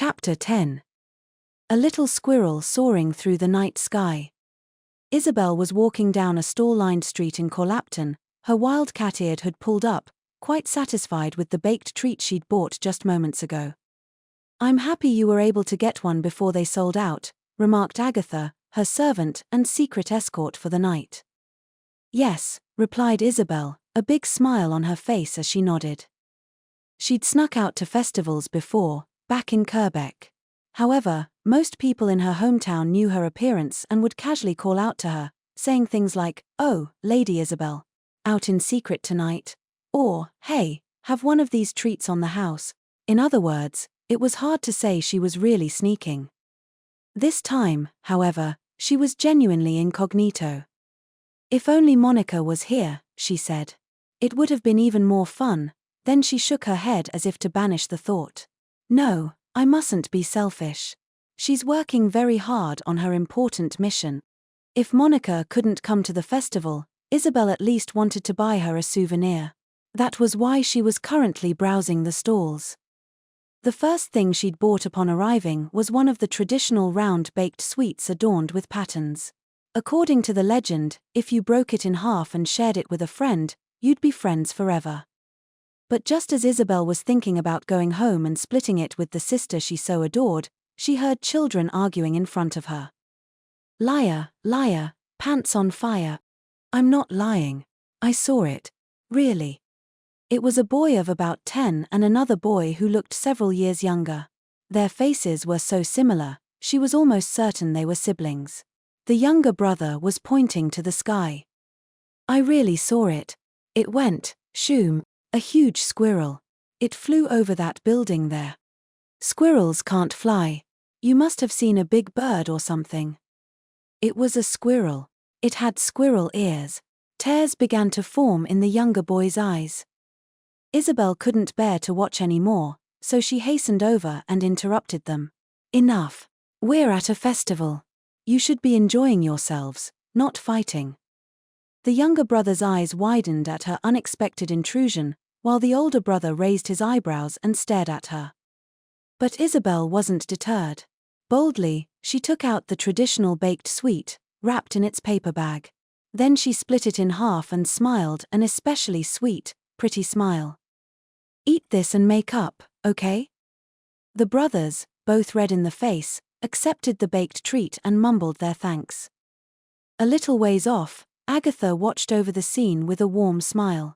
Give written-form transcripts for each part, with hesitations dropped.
Chapter 10. A little squirrel soaring through the night sky. Isabel was walking down a stall-lined street in Corlapton, her wild cat eared had pulled up, quite satisfied with the baked treat she'd bought just moments ago. "I'm happy you were able to get one before they sold out," remarked Agatha, her servant and secret escort for the night. "Yes," replied Isabel, a big smile on her face as she nodded. She'd snuck out to festivals before, back in Quebec. However, most people in her hometown knew her appearance and would casually call out to her, saying things like, "Oh, Lady Isabel, out in secret tonight?" Or, "Hey, have one of these treats on the house." In other words, it was hard to say she was really sneaking. This time, however, she was genuinely incognito. "If only Monica was here," she said. "It would have been even more fun." Then she shook her head as if to banish the thought. "No, I mustn't be selfish. She's working very hard on her important mission." If Monica couldn't come to the festival, Isabel at least wanted to buy her a souvenir. That was why she was currently browsing the stalls. The first thing she'd bought upon arriving was one of the traditional round-baked sweets adorned with patterns. According to the legend, if you broke it in half and shared it with a friend, you'd be friends forever. But just as Isabel was thinking about going home and splitting it with the sister she so adored, she heard children arguing in front of her. "Liar, liar, pants on fire." "I'm not lying. I saw it. Really." It was a boy of about 10 and another boy who looked several years younger. Their faces were so similar, she was almost certain they were siblings. The younger brother was pointing to the sky. "I really saw it. It went, shoom. A huge squirrel. It flew over that building there." "Squirrels can't fly. You must have seen a big bird or something." "It was a squirrel. It had squirrel ears." Tears began to form in the younger boy's eyes. Isabel couldn't bear to watch any more, so she hastened over and interrupted them. "Enough. We're at a festival. You should be enjoying yourselves, not fighting." The younger brother's eyes widened at her unexpected intrusion, while the older brother raised his eyebrows and stared at her. But Isabel wasn't deterred. Boldly, she took out the traditional baked sweet, wrapped in its paper bag. Then she split it in half and smiled an especially sweet, pretty smile. "Eat this and make up, okay?" The brothers, both red in the face, accepted the baked treat and mumbled their thanks. A little ways off, Agatha watched over the scene with a warm smile.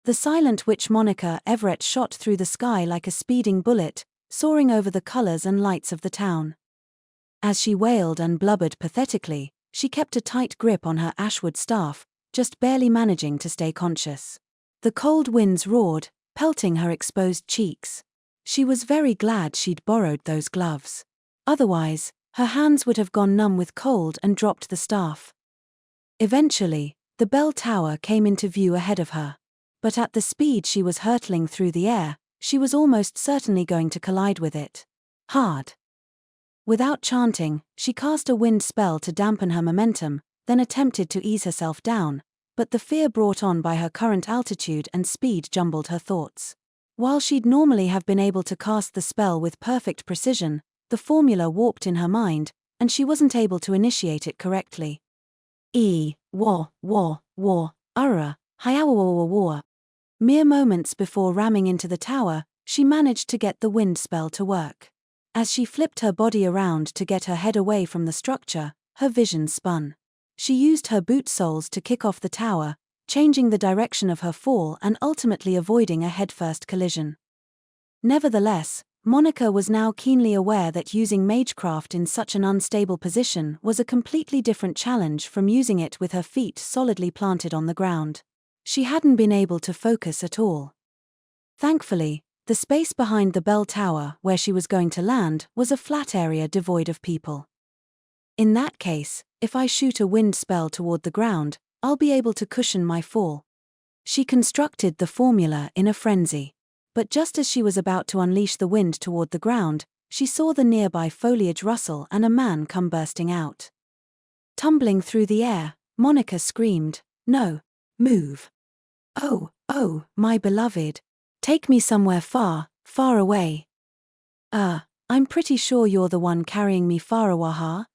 The silent witch Monica Everett shot through the sky like a speeding bullet, soaring over the colors and lights of the town. As she wailed and blubbered pathetically, she kept a tight grip on her ashwood staff, just barely managing to stay conscious. The cold winds roared, pelting her exposed cheeks. She was very glad she'd borrowed those gloves. Otherwise, her hands would have gone numb with cold and dropped the staff. Eventually, the bell tower came into view ahead of her. But at the speed she was hurtling through the air, she was almost certainly going to collide with it. Hard. Without chanting, she cast a wind spell to dampen her momentum, then attempted to ease herself down, but the fear brought on by her current altitude and speed jumbled her thoughts. While she'd normally have been able to cast the spell with perfect precision, the formula warped in her mind, and she wasn't able to initiate it correctly. Ura, hiawawawawa. Mere moments before ramming into the tower, she managed to get the wind spell to work. As she flipped her body around to get her head away from the structure, her vision spun. She used her boot soles to kick off the tower, changing the direction of her fall and ultimately avoiding a headfirst collision. Nevertheless, Monica was now keenly aware that using magecraft in such an unstable position was a completely different challenge from using it with her feet solidly planted on the ground. She hadn't been able to focus at all. Thankfully, the space behind the bell tower where she was going to land was a flat area devoid of people. "In that case, if I shoot a wind spell toward the ground, I'll be able to cushion my fall." She constructed the formula in a frenzy. But just as she was about to unleash the wind toward the ground, she saw the nearby foliage rustle and a man come bursting out. Tumbling through the air, Monica screamed, "No, move. Oh, my beloved. Take me somewhere far, far away." I'm pretty sure you're the one carrying me Farawaha.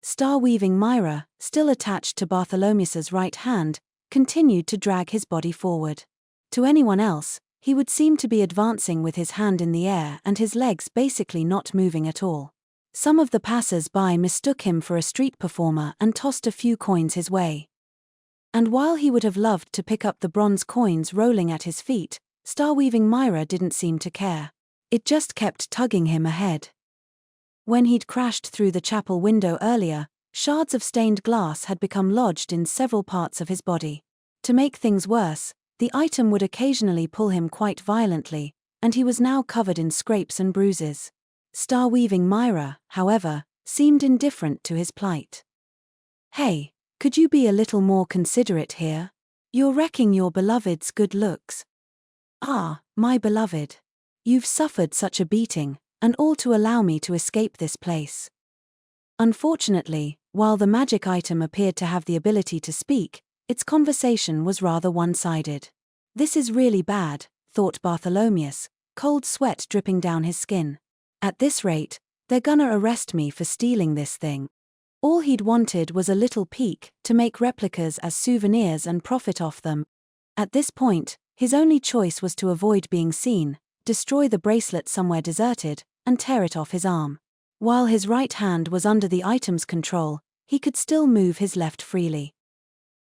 Starweaving Myra, still attached to Bartholomeus's right hand, continued to drag his body forward. To anyone else, he would seem to be advancing with his hand in the air and his legs basically not moving at all. Some of the passers-by mistook him for a street performer and tossed a few coins his way. And while he would have loved to pick up the bronze coins rolling at his feet, Starweaving Myra didn't seem to care. It just kept tugging him ahead. When he'd crashed through the chapel window earlier, shards of stained glass had become lodged in several parts of his body. To make things worse, the item would occasionally pull him quite violently, and he was now covered in scrapes and bruises. Starweaving Myra, however, seemed indifferent to his plight. Hey, could you be a little more considerate here? You're wrecking your beloved's good looks. Ah, my beloved. You've suffered such a beating, and all to allow me to escape this place. Unfortunately, while the magic item appeared to have the ability to speak, its conversation was rather one-sided. This is really bad, thought Bartholomeus, cold sweat dripping down his skin. At this rate, they're gonna arrest me for stealing this thing. All he'd wanted was a little peek, to make replicas as souvenirs and profit off them. At this point, his only choice was to avoid being seen, destroy the bracelet somewhere deserted, and tear it off his arm. While his right hand was under the item's control, he could still move his left freely.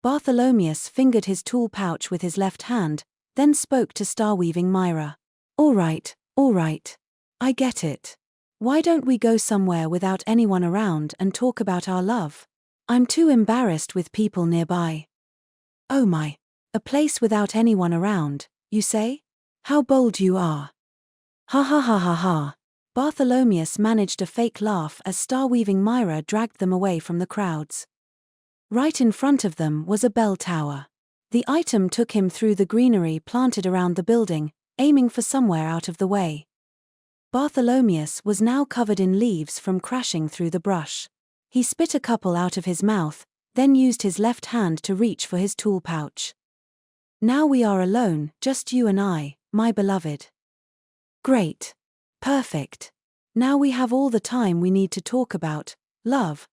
Bartholomeus fingered his tool pouch with his left hand, then spoke to Starweaving Myra. All right, I get it. Why don't we go somewhere without anyone around and talk about our love? I'm too embarrassed with people nearby. Oh my, a place without anyone around, you say? How bold you are. Ha ha ha ha ha. Bartholomeus managed a fake laugh as Starweaving Myra dragged them away from the crowds. Right in front of them was a bell tower. The item took him through the greenery planted around the building, aiming for somewhere out of the way. Bartholomeus was now covered in leaves from crashing through the brush. He spit a couple out of his mouth, then used his left hand to reach for his tool pouch. Now we are alone, just you and I, my beloved. Great. Perfect. Now we have all the time we need to talk about love.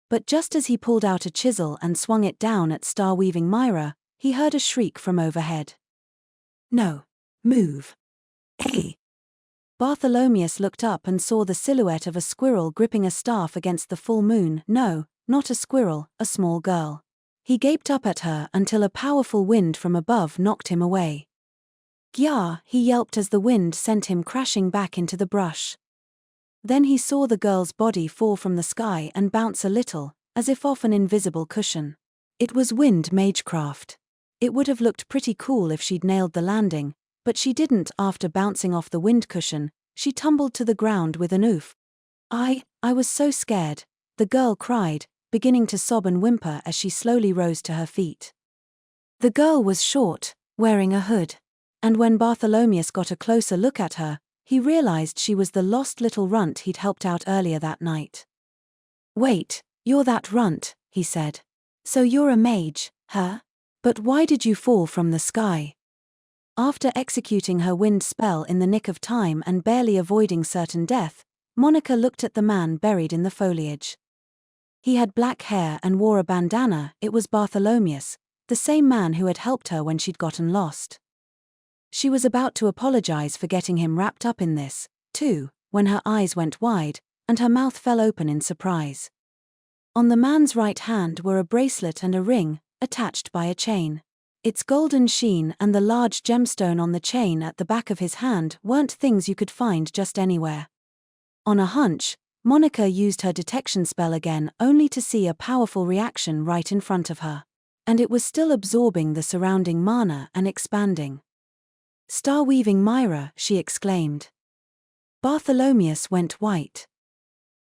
But just as he pulled out a chisel and swung it down at Starweaving Myra, he heard a shriek from overhead. No. Move. Hey. Bartholomeus looked up and saw the silhouette of a squirrel gripping a staff against the full moon. No, not a squirrel, a small girl. He gaped up at her until a powerful wind from above knocked him away. Gyah, he yelped as the wind sent him crashing back into the brush. Then he saw the girl's body fall from the sky and bounce a little, as if off an invisible cushion. It was wind magecraft. It would have looked pretty cool if she'd nailed the landing, but she didn't. After bouncing off the wind cushion, she tumbled to the ground with an oof. I was so scared, the girl cried, beginning to sob and whimper as she slowly rose to her feet. The girl was short, wearing a hood. And when Bartholomeus got a closer look at her, he realized she was the lost little runt he'd helped out earlier that night. Wait, you're that runt, he said. So you're a mage, huh? But why did you fall from the sky? After executing her wind spell in the nick of time and barely avoiding certain death, Monica looked at the man buried in the foliage. He had black hair and wore a bandana. It was Bartholomeus, the same man who had helped her when she'd gotten lost. She was about to apologize for getting him wrapped up in this, too, when her eyes went wide, and her mouth fell open in surprise. On the man's right hand were a bracelet and a ring, attached by a chain. Its golden sheen and the large gemstone on the chain at the back of his hand weren't things you could find just anywhere. On a hunch, Monica used her detection spell again only to see a powerful reaction right in front of her. And it was still absorbing the surrounding mana and expanding. Starweaving Myra, she exclaimed. Bartholomeus went white.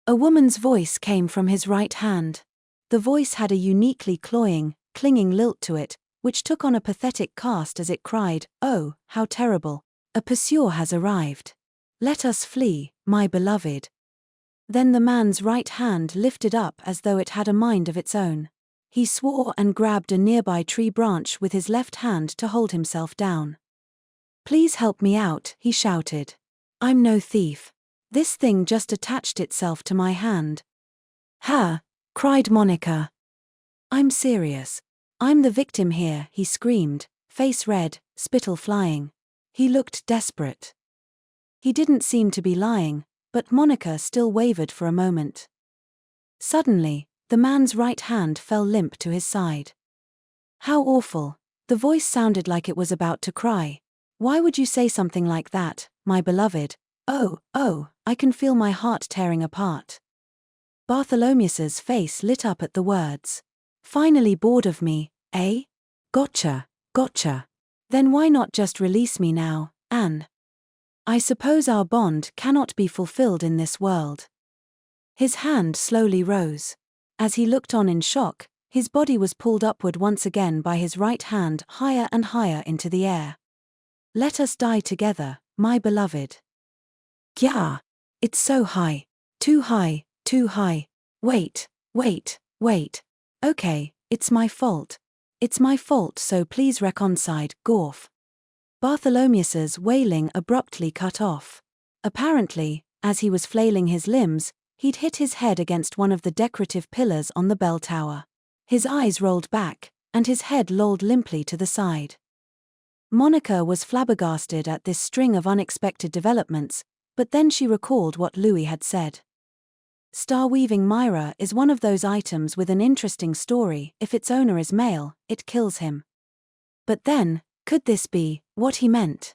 A woman's voice came from his right hand. The voice had a uniquely cloying, clinging lilt to it, which took on a pathetic cast as it cried, "Oh, how terrible! A pursuer has arrived. Let us flee, my beloved." Then the man's right hand lifted up as though it had a mind of its own. He swore and grabbed a nearby tree branch with his left hand to hold himself down. "Please help me out," he shouted. "I'm no thief. This thing just attached itself to my hand. Ha! Cried Monica. I'm serious. I'm the victim here, he screamed, face red, spittle flying. He looked desperate. He didn't seem to be lying, but Monica still wavered for a moment. Suddenly, the man's right hand fell limp to his side. How awful. The voice sounded like it was about to cry. Why would you say something like that, my beloved? Oh, I can feel my heart tearing apart. Bartholomeus's face lit up at the words. Finally bored of me, eh? Gotcha. Then why not just release me now, Anne? I suppose our bond cannot be fulfilled in this world. His hand slowly rose. As he looked on in shock, his body was pulled upward once again by his right hand higher and higher into the air. Let us die together, my beloved. Gah! It's so high. Too high. Wait. Okay, it's my fault, so please reconcile, Gorf. Bartholomeus's wailing abruptly cut off. Apparently, as he was flailing his limbs, he'd hit his head against one of the decorative pillars on the bell tower. His eyes rolled back, and his head lolled limply to the side. Monica was flabbergasted at this string of unexpected developments, but then she recalled what Louis had said. Starweaving Myra is one of those items with an interesting story. If its owner is male, it kills him. But then, could this be what he meant?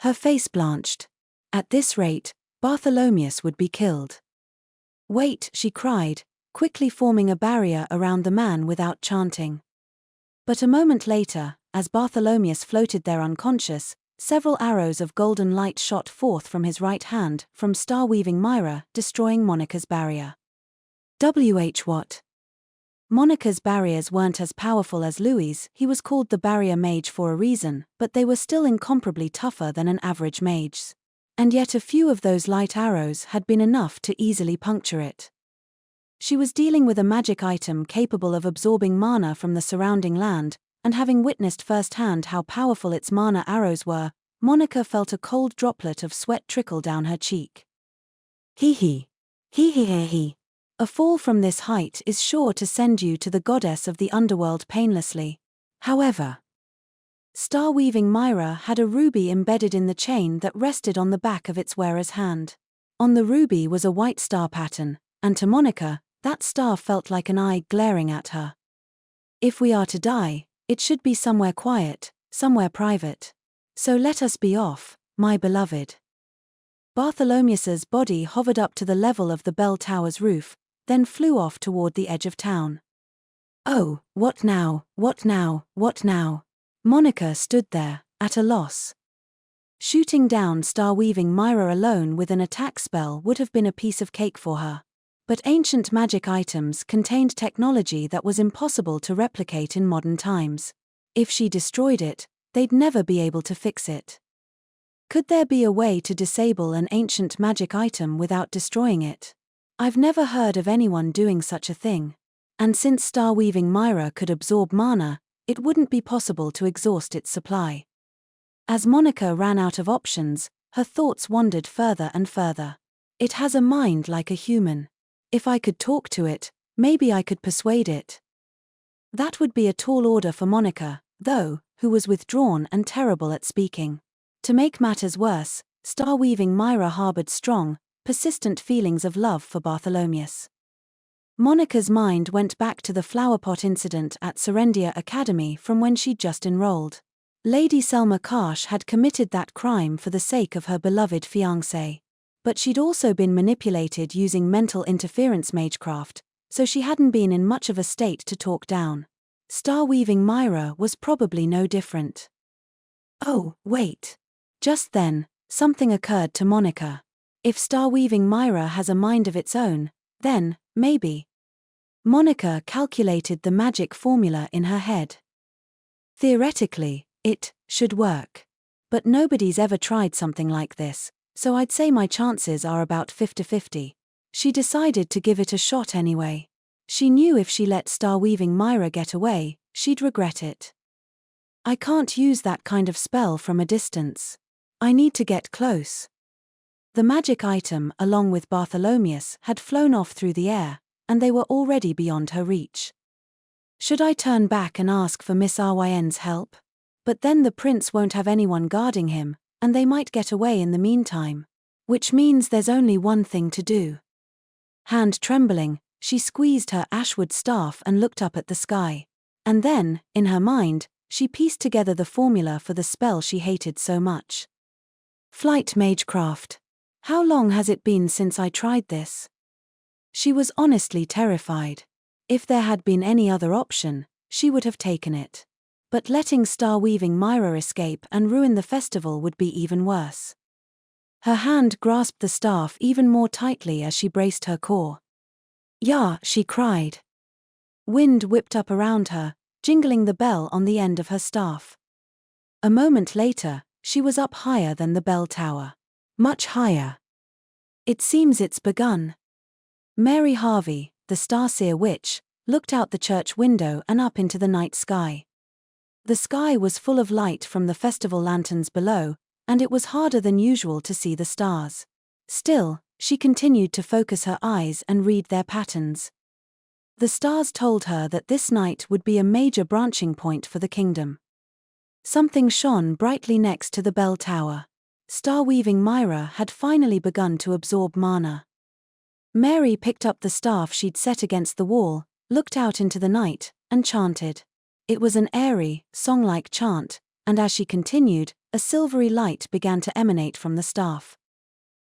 Her face blanched. At this rate, Bartholomeus would be killed. Wait, she cried, quickly forming a barrier around the man without chanting. But a moment later, as Bartholomeus floated there unconscious, several arrows of golden light shot forth from his right hand, from Starweaving Myra, destroying Monica's barrier. What? Monica's barriers weren't as powerful as Louis's. He was called the barrier mage for a reason, but they were still incomparably tougher than an average mage's. And yet a few of those light arrows had been enough to easily puncture it. She was dealing with a magic item capable of absorbing mana from the surrounding land, and having witnessed firsthand how powerful its mana arrows were, Monica felt a cold droplet of sweat trickle down her cheek. Hee. A fall from this height is sure to send you to the goddess of the underworld painlessly. However, Starweaving Myra had a ruby embedded in the chain that rested on the back of its wearer's hand. On the ruby was a white star pattern, and to Monica, that star felt like an eye glaring at her. If we are to die, it should be somewhere quiet, somewhere private. So let us be off, my beloved. Bartholomeus's body hovered up to the level of the bell tower's roof, then flew off toward the edge of town. Oh, what now? Monica stood there, at a loss. Shooting down Starweaving Myra alone with an attack spell would have been a piece of cake for her. But ancient magic items contained technology that was impossible to replicate in modern times. If she destroyed it, they'd never be able to fix it. Could there be a way to disable an ancient magic item without destroying it? I've never heard of anyone doing such a thing. And since Starweaving Myra could absorb mana, it wouldn't be possible to exhaust its supply. As Monica ran out of options, her thoughts wandered further and further. It has a mind like a human. If I could talk to it, maybe I could persuade it. That would be a tall order for Monica, though, who was withdrawn and terrible at speaking. To make matters worse, Starweaving Myra harbored strong, persistent feelings of love for Bartholomeus. Monica's mind went back to the flowerpot incident at Serendia Academy from when she'd just enrolled. Lady Selma Karsh had committed that crime for the sake of her beloved fiancé. But she'd also been manipulated using mental interference magecraft, so she hadn't been in much of a state to talk down. Starweaving Myra was probably no different. Oh, wait. Just then, something occurred to Monica. If Starweaving Myra has a mind of its own, then, maybe. Monica calculated the magic formula in her head. Theoretically, it should work. But nobody's ever tried something like this, so I'd say my chances are about 50-50. She decided to give it a shot anyway. She knew if she let Starweaving Myra get away, she'd regret it. I can't use that kind of spell from a distance. I need to get close. The magic item, along with Bartholomeus, had flown off through the air, and they were already beyond her reach. Should I turn back and ask for Miss Ryn's help? But then the prince won't have anyone guarding him, and they might get away in the meantime. Which means there's only one thing to do. Hand trembling, she squeezed her ashwood staff and looked up at the sky. And then, in her mind, she pieced together the formula for the spell she hated so much. Flight magecraft. How long has it been since I tried this? She was honestly terrified. If there had been any other option, she would have taken it. But letting Starweaving Myra escape and ruin the festival would be even worse. Her hand grasped the staff even more tightly as she braced her core. "Yeah," she cried. Wind whipped up around her, jingling the bell on the end of her staff. A moment later, she was up higher than the bell tower. Much higher. "It seems it's begun." Mary Harvey, the Starseer witch, looked out the church window and up into the night sky. The sky was full of light from the festival lanterns below, and it was harder than usual to see the stars. Still, she continued to focus her eyes and read their patterns. The stars told her that this night would be a major branching point for the kingdom. Something shone brightly next to the bell tower. Starweaving Myra had finally begun to absorb mana. Mary picked up the staff she'd set against the wall, looked out into the night, and chanted. It was an airy, song-like chant, and as she continued, a silvery light began to emanate from the staff.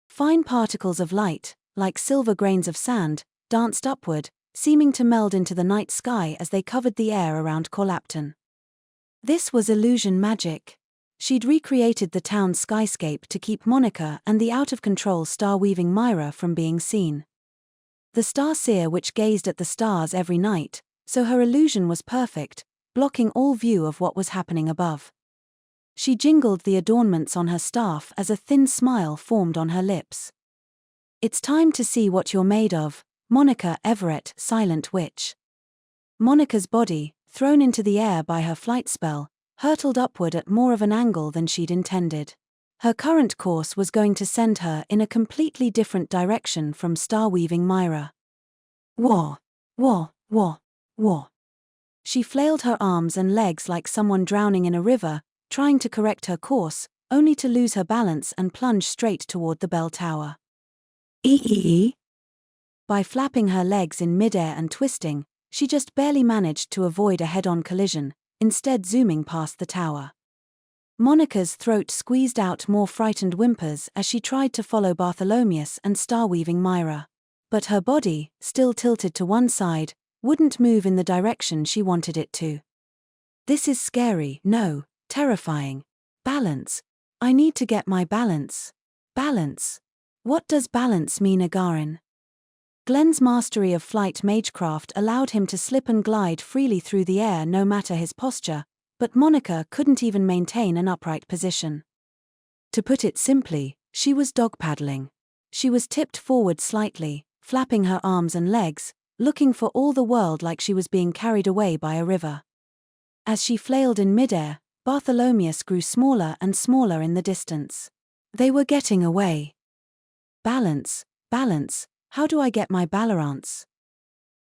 Fine particles of light, like silver grains of sand, danced upward, seeming to meld into the night sky as they covered the air around Confronting. This was illusion magic. She'd recreated the town's skyscape to keep Monica and the out-of-control Starweaving Myra from being seen. The Starseer witch gazed at the stars every night, so her illusion was perfect, blocking all view of what was happening above. She jingled the adornments on her staff as a thin smile formed on her lips. "It's time to see what you're made of, Monica Everett, Silent Witch." Monica's body, thrown into the air by her flight spell, hurtled upward at more of an angle than she'd intended. Her current course was going to send her in a completely different direction from Starweaving Myra. Wah! Wah! Wah! Wah! She flailed her arms and legs like someone drowning in a river, trying to correct her course, only to lose her balance and plunge straight toward the bell tower. Ee! By flapping her legs in midair and twisting, she just barely managed to avoid a head-on collision, instead zooming past the tower. Monica's throat squeezed out more frightened whimpers as she tried to follow Bartholomeus and Starweaving Myra. But her body, still tilted to one side, wouldn't move in the direction she wanted it to. "This is scary, no, terrifying. Balance. I need to get my balance. Balance. What does balance mean, Agarin?" Glenn's mastery of flight magecraft allowed him to slip and glide freely through the air no matter his posture, but Monica couldn't even maintain an upright position. To put it simply, she was dog-paddling. She was tipped forward slightly, flapping her arms and legs, looking for all the world like she was being carried away by a river. As she flailed in midair, Bartholomeus grew smaller and smaller in the distance. They were getting away. Balance, balance, how do I get my balance?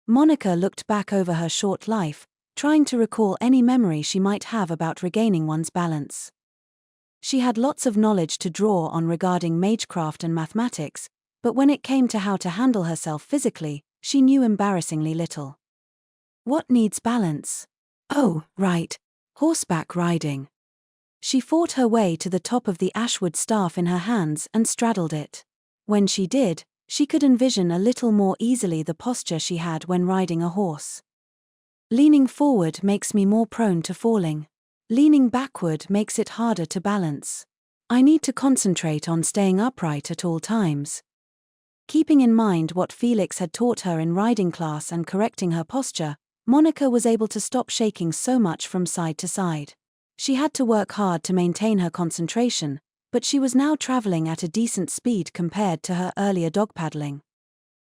Monica looked back over her short life, trying to recall any memory she might have about regaining one's balance. She had lots of knowledge to draw on regarding magecraft and mathematics, but when it came to how to handle herself physically, she knew embarrassingly little. What needs balance? Oh, right, horseback riding. She fought her way to the top of the ashwood staff in her hands and straddled it. When she did, she could envision a little more easily the posture she had when riding a horse. Leaning forward makes me more prone to falling. Leaning backward makes it harder to balance. I need to concentrate on staying upright at all times. Keeping in mind what Felix had taught her in riding class and correcting her posture, Monica was able to stop shaking so much from side to side. She had to work hard to maintain her concentration, but she was now traveling at a decent speed compared to her earlier dog paddling.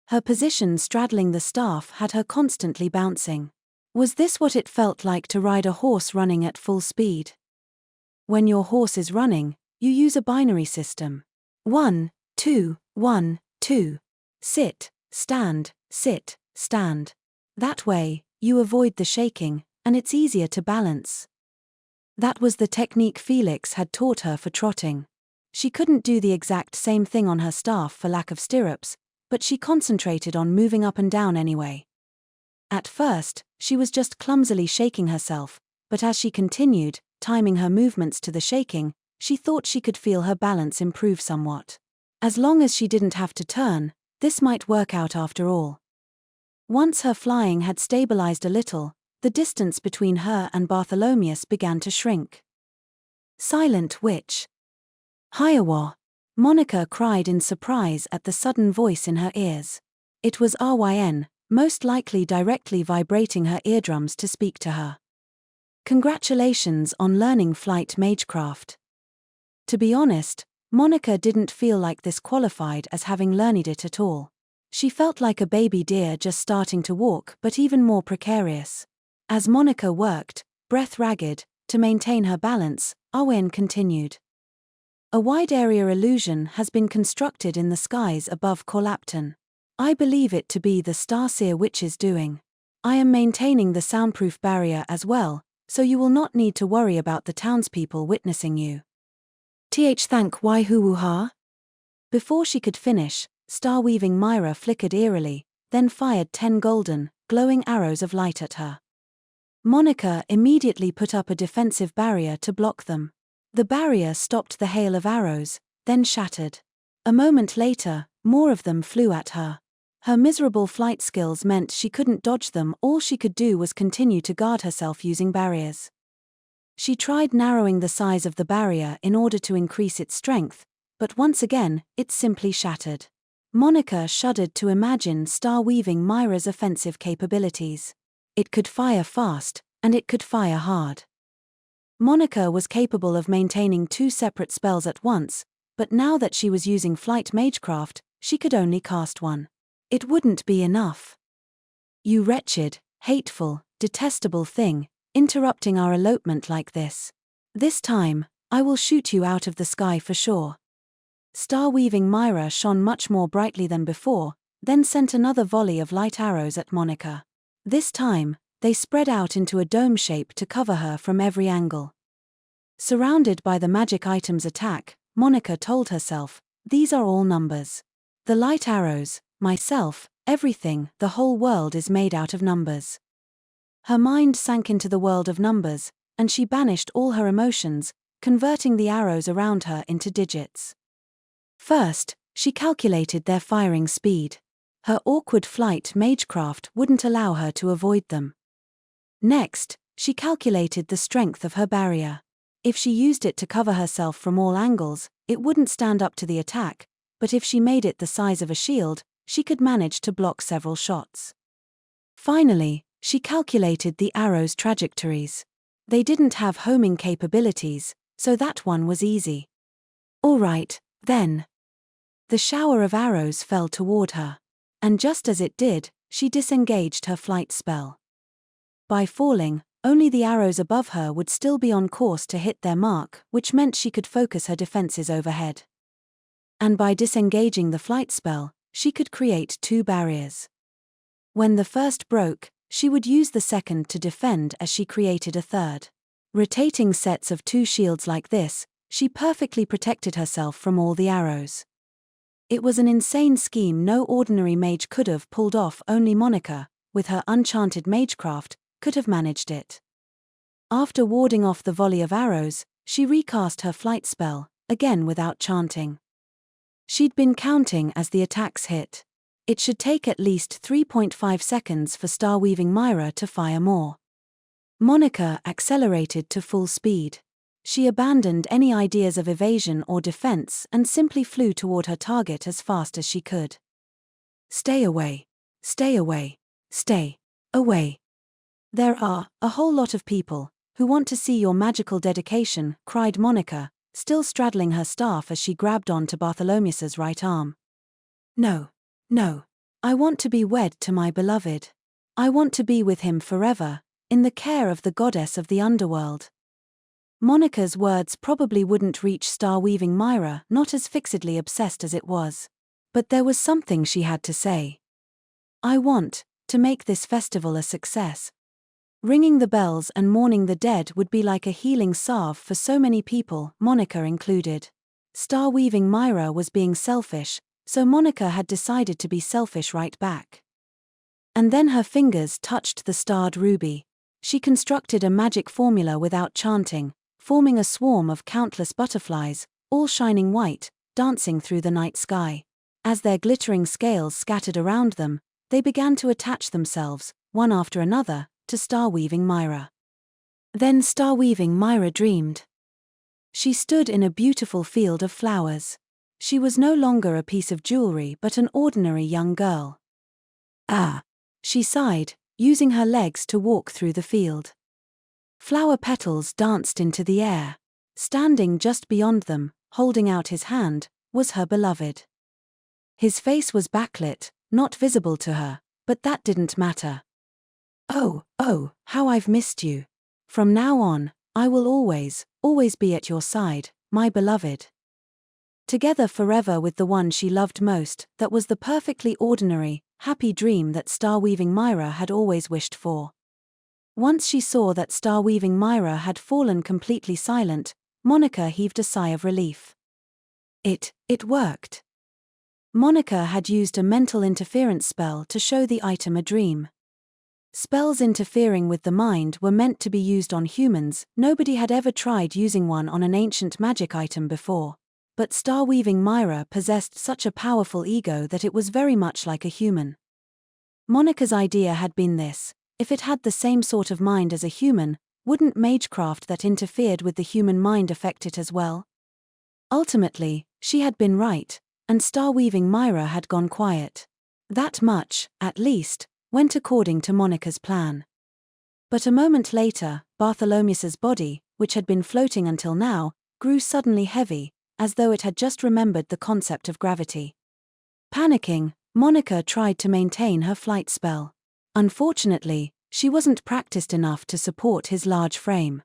Her position straddling the staff had her constantly bouncing. Was this what it felt like to ride a horse running at full speed? When your horse is running, you use a binary system. 1, 2, 1, 2. Sit, stand, sit, stand. That way, you avoid the shaking, and it's easier to balance. That was the technique Felix had taught her for trotting. She couldn't do the exact same thing on her staff for lack of stirrups, but she concentrated on moving up and down anyway. At first, she was just clumsily shaking herself, but as she continued, timing her movements to the shaking, she thought she could feel her balance improve somewhat. As long as she didn't have to turn, this might work out after all. Once her flying had stabilized a little, the distance between her and Bartholomeus began to shrink. Silent witch. Hiawa! Monica cried in surprise at the sudden voice in her ears. It was Ryn, most likely directly vibrating her eardrums to speak to her. Congratulations on learning flight magecraft. To be honest, Monica didn't feel like this qualified as having learned it at all. She felt like a baby deer just starting to walk, but even more precarious. As Monica worked, breath ragged, to maintain her balance, Ryn continued. A wide area illusion has been constructed in the skies above Kolapton. I believe it to be the Starseer Witch's doing. I am maintaining the soundproof barrier as well, so you will not need to worry about the townspeople witnessing you. Thank Waihuuha? Before she could finish, Starweaving Myra flickered eerily, then fired 10 golden, glowing arrows of light at her. Monica immediately put up a defensive barrier to block them. The barrier stopped the hail of arrows, then shattered. A moment later, more of them flew at her. Her miserable flight skills meant she couldn't dodge them. All she could do was continue to guard herself using barriers. She tried narrowing the size of the barrier in order to increase its strength, but once again, it simply shattered. Monica shuddered to imagine Starweaving Myra's offensive capabilities. It could fire fast, and it could fire hard. Monica was capable of maintaining 2 separate spells at once, but now that she was using flight magecraft, she could only cast one. It wouldn't be enough. You wretched, hateful, detestable thing, interrupting our elopement like this. This time, I will shoot you out of the sky for sure. Starweaving Myra shone much more brightly than before, then sent another volley of light arrows at Monica. This time, they spread out into a dome shape to cover her from every angle. Surrounded by the magic item's attack, Monica told herself, these are all numbers. The light arrows, myself, everything, the whole world is made out of numbers. Her mind sank into the world of numbers, and she banished all her emotions, converting the arrows around her into digits. First, she calculated their firing speed. Her awkward flight magecraft wouldn't allow her to avoid them. Next, she calculated the strength of her barrier. If she used it to cover herself from all angles, it wouldn't stand up to the attack, but if she made it the size of a shield, she could manage to block several shots. Finally, she calculated the arrows' trajectories. They didn't have homing capabilities, so that one was easy. All right, then. The shower of arrows fell toward her. And just as it did, she disengaged her flight spell. By falling, only the arrows above her would still be on course to hit their mark, which meant she could focus her defenses overhead. And by disengaging the flight spell, she could create 2 barriers. When the first broke, she would use the second to defend as she created a third. Rotating sets of 2 shields like this, she perfectly protected herself from all the arrows. It was an insane scheme no ordinary mage could have pulled off. Only Monica, with her unchanted magecraft, could have managed it. After warding off the volley of arrows, she recast her flight spell, again without chanting. She'd been counting as the attacks hit. It should take at least 3.5 seconds for Starweaving Myra to fire more. Monica accelerated to full speed. She abandoned any ideas of evasion or defense and simply flew toward her target as fast as she could. Stay away. Stay away. Stay away. There are a whole lot of people who want to see your magical dedication, cried Monica, still straddling her staff as she grabbed onto Bartholomeus's right arm. No. No. I want to be wed to my beloved. I want to be with him forever, in the care of the goddess of the underworld. Monica's words probably wouldn't reach Starweaving Myra, not as fixedly obsessed as it was. But there was something she had to say. I want to make this festival a success. Ringing the bells and mourning the dead would be like a healing salve for so many people, Monica included. Starweaving Myra was being selfish, so Monica had decided to be selfish right back. And then her fingers touched the starred ruby. She constructed a magic formula without chanting, forming a swarm of countless butterflies, all shining white, dancing through the night sky. As their glittering scales scattered around them, they began to attach themselves, one after another, to Starweaving Myra. Then Starweaving Myra dreamed. She stood in a beautiful field of flowers. She was no longer a piece of jewelry but an ordinary young girl. Ah! She sighed, using her legs to walk through the field. Flower petals danced into the air. Standing just beyond them, holding out his hand, was her beloved. His face was backlit, not visible to her, but that didn't matter. Oh, how I've missed you. From now on, I will always be at your side, my beloved. Together forever with the one she loved most, that was the perfectly ordinary, happy dream that Starweaving Myra had always wished for. Once she saw that Starweaving Myra had fallen completely silent, Monica heaved a sigh of relief. It worked. Monica had used a mental interference spell to show the item a dream. Spells interfering with the mind were meant to be used on humans. Nobody had ever tried using one on an ancient magic item before. But Starweaving Myra possessed such a powerful ego that it was very much like a human. Monica's idea had been this: if it had the same sort of mind as a human, wouldn't magecraft that interfered with the human mind affect it as well? Ultimately, she had been right, and Starweaving Myra had gone quiet. That much, at least, went according to Monica's plan. But a moment later, Bartholomew's body, which had been floating until now, grew suddenly heavy, as though it had just remembered the concept of gravity. Panicking, Monica tried to maintain her flight spell. Unfortunately, she wasn't practiced enough to support his large frame.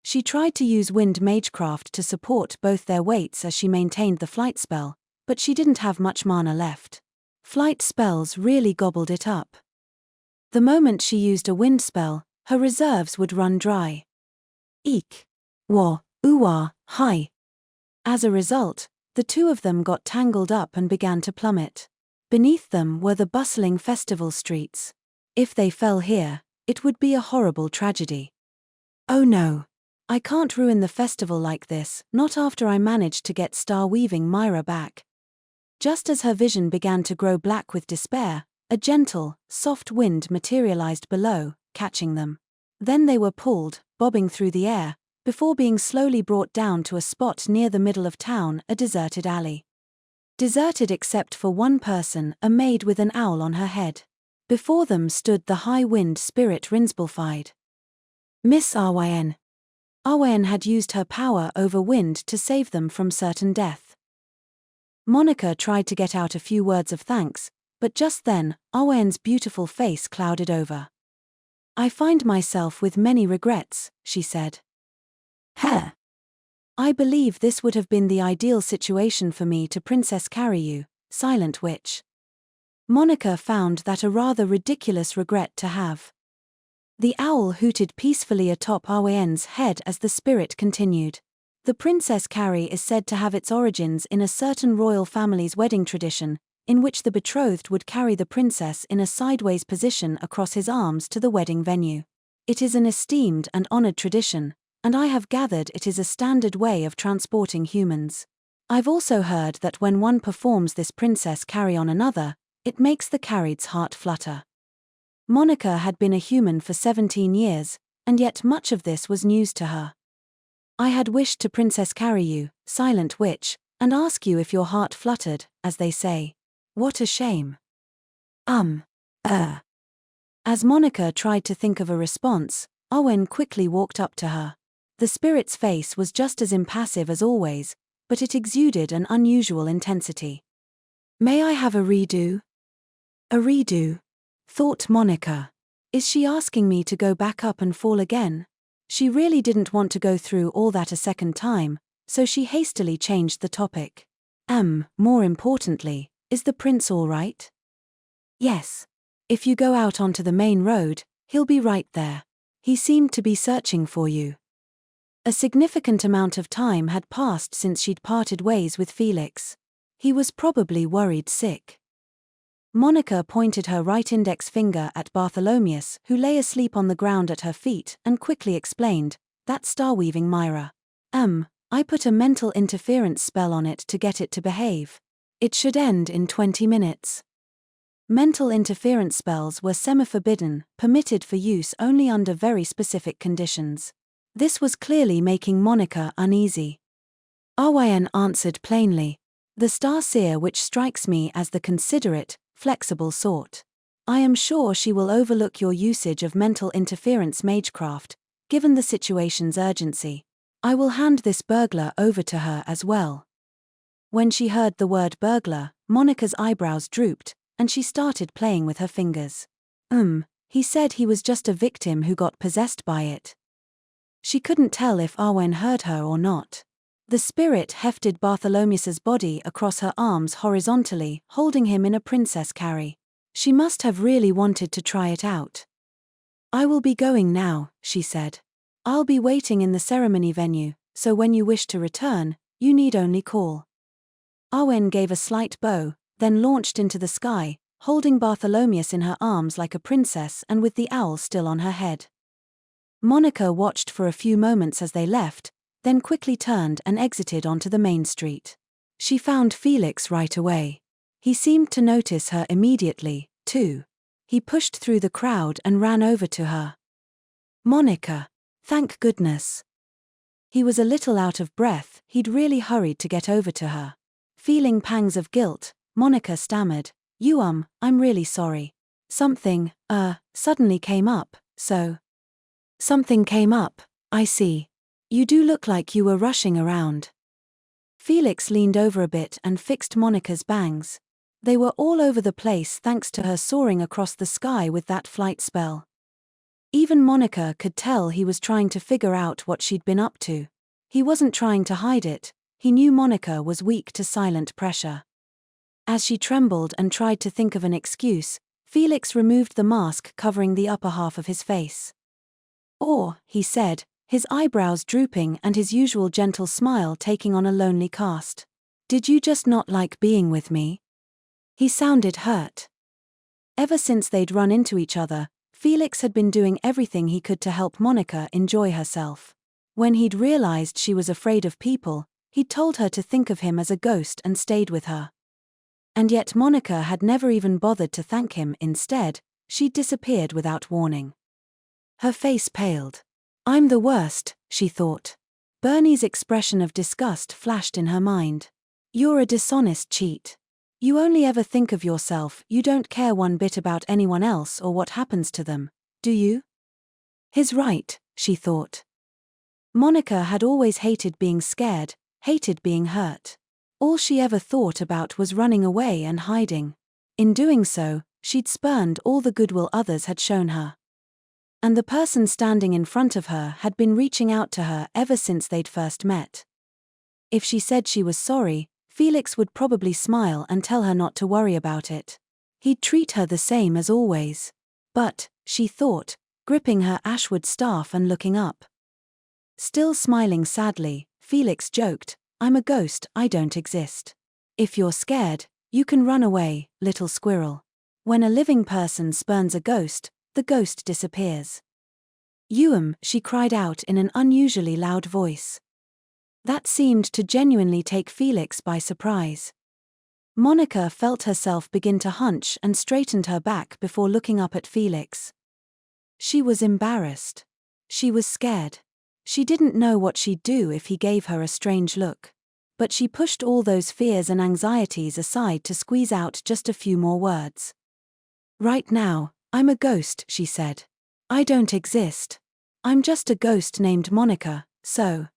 She tried to use wind magecraft to support both their weights as she maintained the flight spell, but she didn't have much mana left. Flight spells really gobbled it up. The moment she used a wind spell, her reserves would run dry. Eek! Wah! Ooh-wah! Hi! As a result, the two of them got tangled up and began to plummet. Beneath them were the bustling festival streets. If they fell here, it would be a horrible tragedy. Oh no! I can't ruin the festival like this, not after I managed to get Starweaving Myra back. Just as her vision began to grow black with despair, a gentle, soft wind materialized below, catching them. Then they were pulled, bobbing through the air, before being slowly brought down to a spot near the middle of town, a deserted alley. Deserted except for one person, a maid with an owl on her head. Before them stood the high wind spirit Rinsbulfide. Miss Arwayen. Arwayen had used her power over wind to save them from certain death. Monica tried to get out a few words of thanks, but just then, Arwayen's beautiful face clouded over. I find myself with many regrets, she said. Heh. I believe this would have been the ideal situation for me to Princess carry you, silent witch. Monica found that a rather ridiculous regret to have. The owl hooted peacefully atop Arwayen's head as the spirit continued. The Princess Carry is said to have its origins in a certain royal family's wedding tradition, in which the betrothed would carry the princess in a sideways position across his arms to the wedding venue. It is an esteemed and honored tradition, and I have gathered it is a standard way of transporting humans. I've also heard that when one performs this Princess Carry on another, it makes the carried's heart flutter. Monica had been a human for 17 years, and yet much of this was news to her. I had wished to Princess carry you, silent witch, and ask you if your heart fluttered, as they say. What a shame. As Monica tried to think of a response, Arwen quickly walked up to her. The spirit's face was just as impassive as always, but it exuded an unusual intensity. May I have a redo? A redo? Thought Monica. Is she asking me to go back up and fall again? She really didn't want to go through all that a second time, so she hastily changed the topic. More importantly, is the prince all right? Yes. If you go out onto the main road, he'll be right there. He seemed to be searching for you. A significant amount of time had passed since she'd parted ways with Felix. He was probably worried sick. Monica pointed her right index finger at Bartholomeus, who lay asleep on the ground at her feet, and quickly explained, "That's Starweaving, Myra. I put a mental interference spell on it to get it to behave. It should end in 20 minutes. Mental interference spells were semi-forbidden, permitted for use only under very specific conditions. This was clearly making Monica uneasy. Arwain answered plainly, "The star seer, which strikes me as the considerate, flexible sort. I am sure she will overlook your usage of mental interference magecraft, given the situation's urgency. I will hand this burglar over to her as well." When she heard the word burglar, Monica's eyebrows drooped, and she started playing with her fingers. He said he was just a victim who got possessed by it. She couldn't tell if Arwen heard her or not. The spirit hefted Bartholomeus's body across her arms horizontally, holding him in a princess carry. She must have really wanted to try it out. "I will be going now," she said. "I'll be waiting in the ceremony venue, so when you wish to return, you need only call." Arwen gave a slight bow, then launched into the sky, holding Bartholomeus in her arms like a princess and with the owl still on her head. Monica watched for a few moments as they left, then quickly turned and exited onto the main street. She found Felix right away. He seemed to notice her immediately, too. He pushed through the crowd and ran over to her. "Monica. Thank goodness." He was a little out of breath, he'd really hurried to get over to her. Feeling pangs of guilt, Monica stammered, I'm really sorry. Something, suddenly came up, so." "Something came up, I see. You do look like you were rushing around." Felix leaned over a bit and fixed Monica's bangs. They were all over the place thanks to her soaring across the sky with that flight spell. Even Monica could tell he was trying to figure out what she'd been up to. He wasn't trying to hide it, he knew Monica was weak to silent pressure. As she trembled and tried to think of an excuse, Felix removed the mask covering the upper half of his face. He said, his eyebrows drooping and his usual gentle smile taking on a lonely cast. "Did you just not like being with me?" He sounded hurt. Ever since they'd run into each other, Felix had been doing everything he could to help Monica enjoy herself. When he'd realized she was afraid of people, he'd told her to think of him as a ghost and stayed with her. And yet Monica had never even bothered to thank him. Instead, she'd disappeared without warning. Her face paled. "I'm the worst," she thought. Bernie's expression of disgust flashed in her mind. "You're a dishonest cheat. You only ever think of yourself, you don't care one bit about anyone else or what happens to them, do you?" He's right, she thought. Monica had always hated being scared, hated being hurt. All she ever thought about was running away and hiding. In doing so, she'd spurned all the goodwill others had shown her. And the person standing in front of her had been reaching out to her ever since they'd first met. If she said she was sorry, Felix would probably smile and tell her not to worry about it. He'd treat her the same as always. But, she thought, gripping her ashwood staff and looking up. Still smiling sadly, Felix joked, "I'm a ghost, I don't exist. If you're scared, you can run away, little squirrel. When a living person spurns a ghost, the ghost disappears." She cried out in an unusually loud voice. That seemed to genuinely take Felix by surprise. Monica felt herself begin to hunch and straightened her back before looking up at Felix. She was embarrassed. She was scared. She didn't know what she'd do if he gave her a strange look. But she pushed all those fears and anxieties aside to squeeze out just a few more words. "Right now, I'm a ghost," she said. "I don't exist. I'm just a ghost named Monica, so."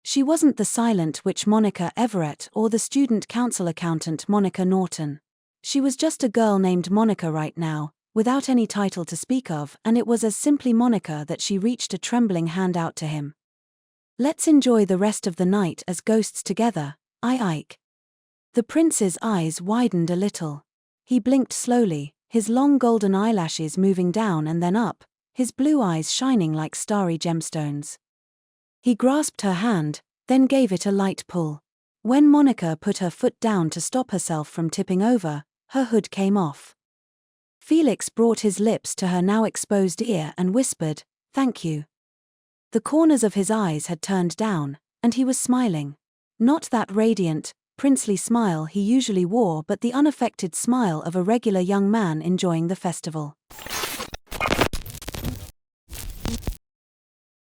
She wasn't the silent witch Monica Everett or the student council accountant Monica Norton. She was just a girl named Monica right now, without any title to speak of, and it was as simply Monica that she reached a trembling hand out to him. "Let's enjoy the rest of the night as ghosts together, Ike." The prince's eyes widened a little. He blinked slowly, his long golden eyelashes moving down and then up, his blue eyes shining like starry gemstones. He grasped her hand, then gave it a light pull. When Monica put her foot down to stop herself from tipping over, her hood came off. Felix brought his lips to her now exposed ear and whispered, "Thank you." The corners of his eyes had turned down, and he was smiling. Not that radiant, princely smile he usually wore, but the unaffected smile of a regular young man enjoying the festival.